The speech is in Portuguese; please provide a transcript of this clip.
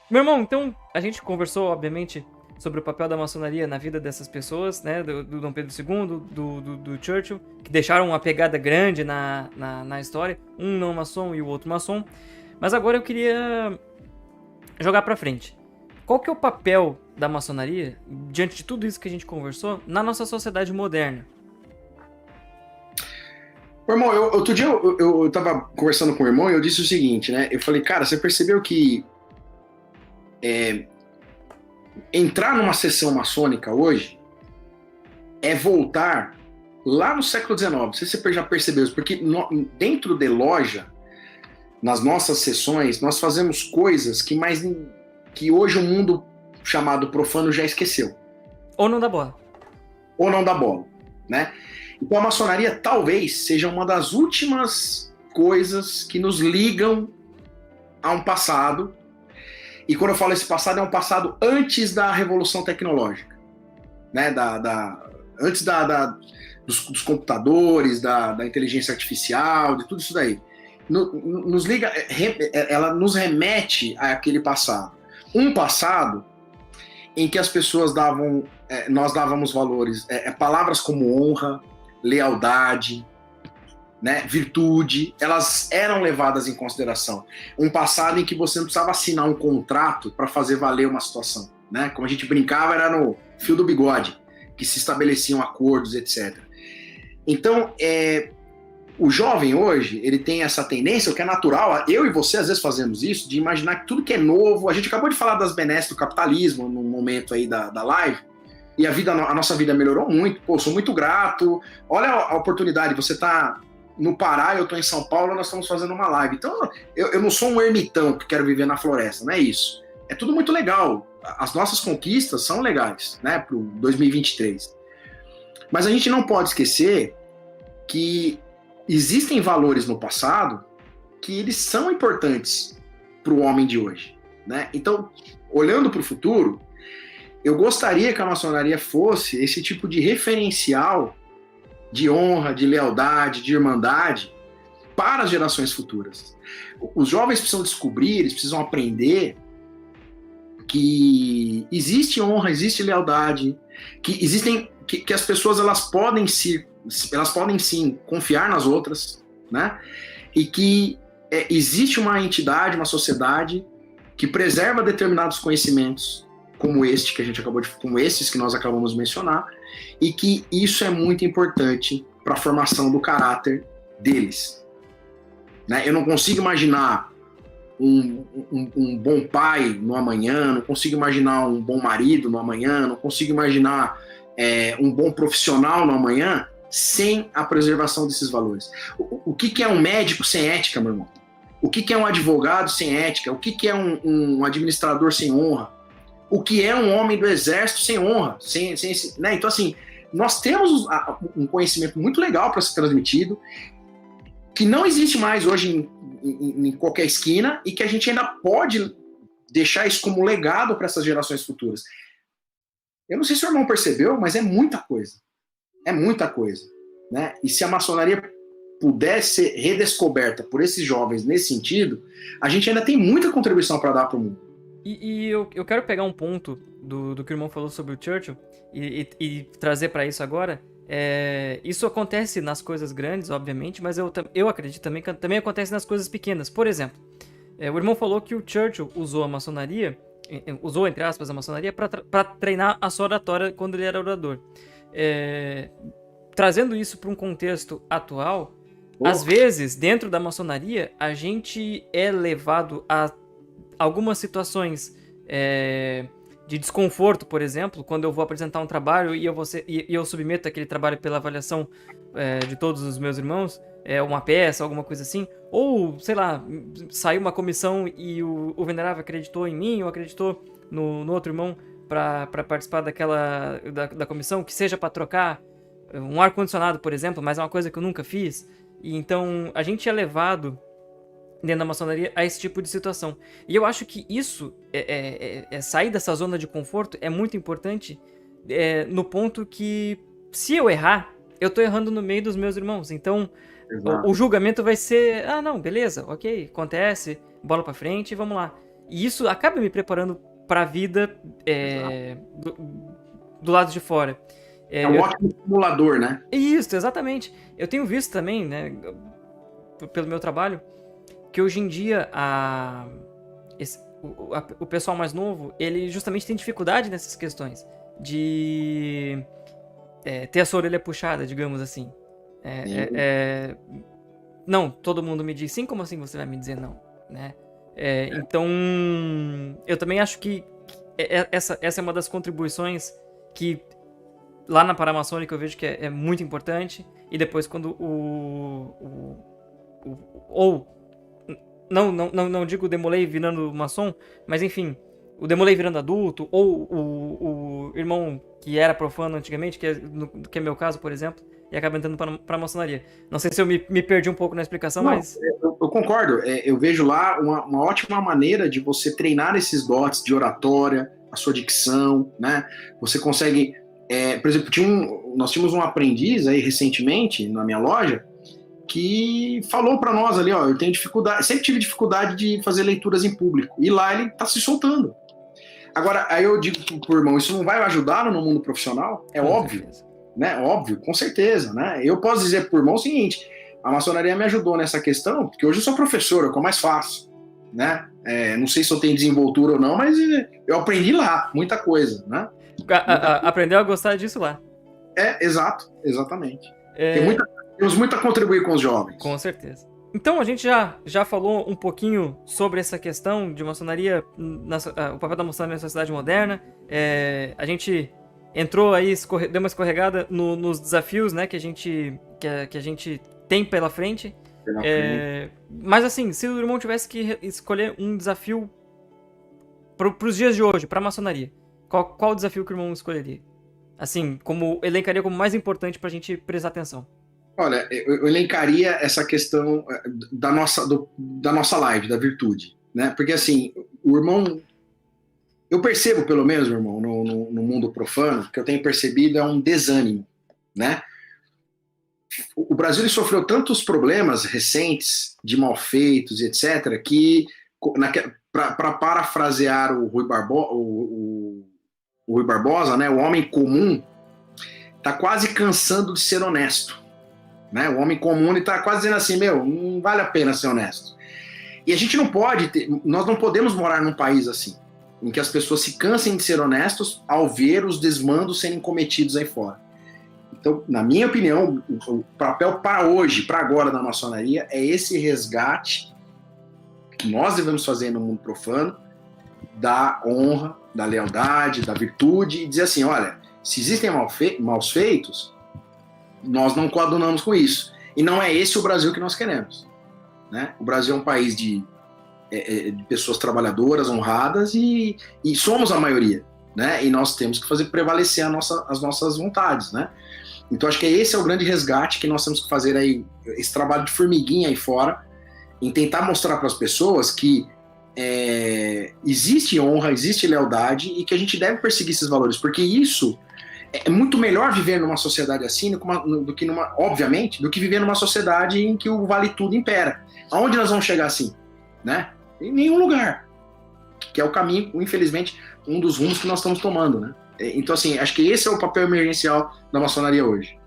Meu irmão, então, a gente conversou, obviamente, sobre o papel da maçonaria na vida dessas pessoas, né? Do Dom Pedro II, do Churchill, que deixaram uma pegada grande na história. Um não maçom e o outro maçom. Mas agora eu queria jogar pra frente. Qual que é o papel da maçonaria, diante de tudo isso que a gente conversou, na nossa sociedade moderna? Ô, irmão, outro dia eu tava conversando com o irmão e eu disse o seguinte, né? Eu falei, cara, você percebeu que entrar numa sessão maçônica hoje é voltar lá no século XIX. Não sei se você já percebeu isso, porque dentro de loja, nas nossas sessões, nós fazemos coisas que hoje o mundo chamado profano já esqueceu, Ou não dá bola? ou não dá bola, né? Então a maçonaria talvez seja uma das últimas coisas que nos ligam a um passado. E quando eu falo esse passado, é um passado antes da revolução tecnológica, né? Antes dos computadores, da inteligência artificial, de tudo isso daí. Nos liga, ela nos remete àquele passado. Um passado em que as pessoas davam, nós dávamos valores, palavras como honra, lealdade, né, virtude, elas eram levadas em consideração. Um passado em que você não precisava assinar um contrato para fazer valer uma situação, né? Como a gente brincava, era no fio do bigode, que se estabeleciam acordos, etc. Então, o jovem hoje, ele tem essa tendência, o que é natural, eu e você às vezes fazemos isso, de imaginar que tudo que é novo, a gente acabou de falar das benesses do capitalismo no momento aí da live, e a nossa vida melhorou muito, pô, sou muito grato, olha a oportunidade, você tá no Pará, eu tô em São Paulo, nós estamos fazendo uma live, então eu não sou um ermitão que quero viver na floresta, não é isso, é tudo muito legal, as nossas conquistas são legais, né, pro 2023, mas a gente não pode esquecer que existem valores no passado que eles são importantes para o homem de hoje, né? Então, olhando para o futuro, eu gostaria que a maçonaria fosse esse tipo de referencial de honra, de lealdade, de irmandade para as gerações futuras. Os jovens precisam descobrir, eles precisam aprender que existe honra, existe lealdade, que existem, que as pessoas elas podem sim confiar nas outras, né? E que existe uma entidade, uma sociedade que preserva determinados conhecimentos, como este que a gente acabou de, como esses que nós acabamos de mencionar, e que isso é muito importante para a formação do caráter deles. Né? Eu não consigo imaginar um bom pai no amanhã, não consigo imaginar um bom marido no amanhã, não consigo imaginar um bom profissional no amanhã sem a preservação desses valores. O que é um médico sem ética, meu irmão? O que é um advogado sem ética? O que é um administrador sem honra? O que é um homem do exército sem honra? Né? Então, assim, nós temos um conhecimento muito legal para ser transmitido, que não existe mais hoje em qualquer esquina e que a gente ainda pode deixar isso como legado para essas gerações futuras. Eu não sei se o irmão percebeu, mas é muita coisa. É muita coisa. Né? E se a maçonaria pudesse ser redescoberta por esses jovens nesse sentido, a gente ainda tem muita contribuição para dar para o mundo. E eu quero pegar um ponto do que o irmão falou sobre o Churchill e trazer para isso agora. Isso acontece nas coisas grandes, obviamente, mas eu acredito também que também acontece nas coisas pequenas. Por exemplo, o irmão falou que o Churchill usou a maçonaria, usou, entre aspas, a maçonaria para treinar a sua oratória quando ele era orador. Trazendo isso para um contexto atual, às vezes, dentro da maçonaria, a gente é levado a algumas situações de desconforto, por exemplo, quando eu vou apresentar um trabalho e eu submeto aquele trabalho pela avaliação de todos os meus irmãos, uma peça, alguma coisa assim, ou, sei lá, saiu uma comissão e o venerável acreditou em mim ou acreditou no outro irmão para participar da comissão, que seja para trocar um ar-condicionado, por exemplo, mas é uma coisa que eu nunca fiz. E então a gente é levado dentro da maçonaria a esse tipo de situação. E eu acho que isso, sair dessa zona de conforto é muito importante no ponto que, se eu errar, eu tô errando no meio dos meus irmãos. Então, o julgamento vai ser, não, beleza, ok, acontece, bola pra frente, vamos lá. E isso acaba me preparando para a vida do lado de fora. É um ótimo simulador, né? Isso, exatamente. Eu tenho visto também, né, pelo meu trabalho, que hoje em dia o pessoal mais novo, ele justamente tem dificuldade nessas questões de ter a sua orelha puxada, digamos assim. Não, todo mundo me diz sim, como assim você vai me dizer não, né? Então, eu também acho que essa é uma das contribuições que lá na Paramaçônica eu vejo que é muito importante. E depois quando não digo o Demolei virando maçom, mas enfim, o Demolei virando adulto, ou o irmão que era profano antigamente, que é meu caso, por exemplo, e acaba entrando para a maçonaria. Não sei se eu me perdi um pouco na explicação, mas... Eu concordo. Eu vejo lá uma ótima maneira de você treinar esses dotes de oratória, a sua dicção, né? Você consegue... por exemplo, nós tínhamos um aprendiz aí recentemente na minha loja que falou para nós ali, ó, eu tenho dificuldade, sempre tive dificuldade de fazer leituras em público. E lá ele tá se soltando. Agora, aí eu digo pro irmão, isso não vai ajudar no mundo profissional? É óbvio, né? Óbvio, com certeza, né? Eu posso dizer pro irmão o seguinte, a maçonaria me ajudou nessa questão, porque hoje eu sou professor, é o que é mais fácil, né? Não sei se eu tenho desenvoltura ou não, mas eu aprendi lá muita coisa, né? Aprendeu a gostar disso lá. Exato, exatamente. Temos muito a contribuir com os jovens. Com certeza. Então a gente já falou um pouquinho sobre essa questão de maçonaria, o papel da maçonaria na sociedade moderna. A gente entrou aí, deu uma escorregada nos desafios, né, que a gente tem pela frente. Mas assim, se o irmão tivesse que escolher um desafio para os dias de hoje, para a maçonaria, qual desafio que o irmão escolheria? Assim, elencaria como mais importante para a gente prestar atenção. Olha, eu elencaria essa questão da nossa live, da virtude, né? Porque assim, o irmão, eu percebo pelo menos, irmão, no mundo profano, que eu tenho percebido é um desânimo, né? O Brasil ele sofreu tantos problemas recentes de malfeitos, etc., que, para parafrasear o Rui Barbosa, né? O homem comum está quase cansando de ser honesto. Né? O homem comum está quase dizendo assim, não vale a pena ser honesto. E a gente nós não podemos morar num país assim, em que as pessoas se cansem de ser honestos ao ver os desmandos serem cometidos aí fora. Então, na minha opinião, o papel para hoje, para agora da maçonaria, é esse resgate que nós devemos fazer no mundo profano, da honra, da lealdade, da virtude, e dizer assim, olha, se existem maus feitos, nós não coadunamos com isso. E não é esse o Brasil que nós queremos. Né? O Brasil é um país de pessoas trabalhadoras, honradas, e somos a maioria. Né? E nós temos que fazer prevalecer as nossas vontades. Né? Então acho que esse é o grande resgate que nós temos que fazer aí, esse trabalho de formiguinha aí fora, em tentar mostrar para as pessoas que existe honra, existe lealdade e que a gente deve perseguir esses valores, porque isso é muito melhor viver numa sociedade assim obviamente, do que viver numa sociedade em que o vale tudo impera. Aonde nós vamos chegar assim? Né? Em nenhum lugar. Que é o caminho, infelizmente, um dos rumos que nós estamos tomando, né? Então, assim, acho que esse é o papel emergencial da maçonaria hoje.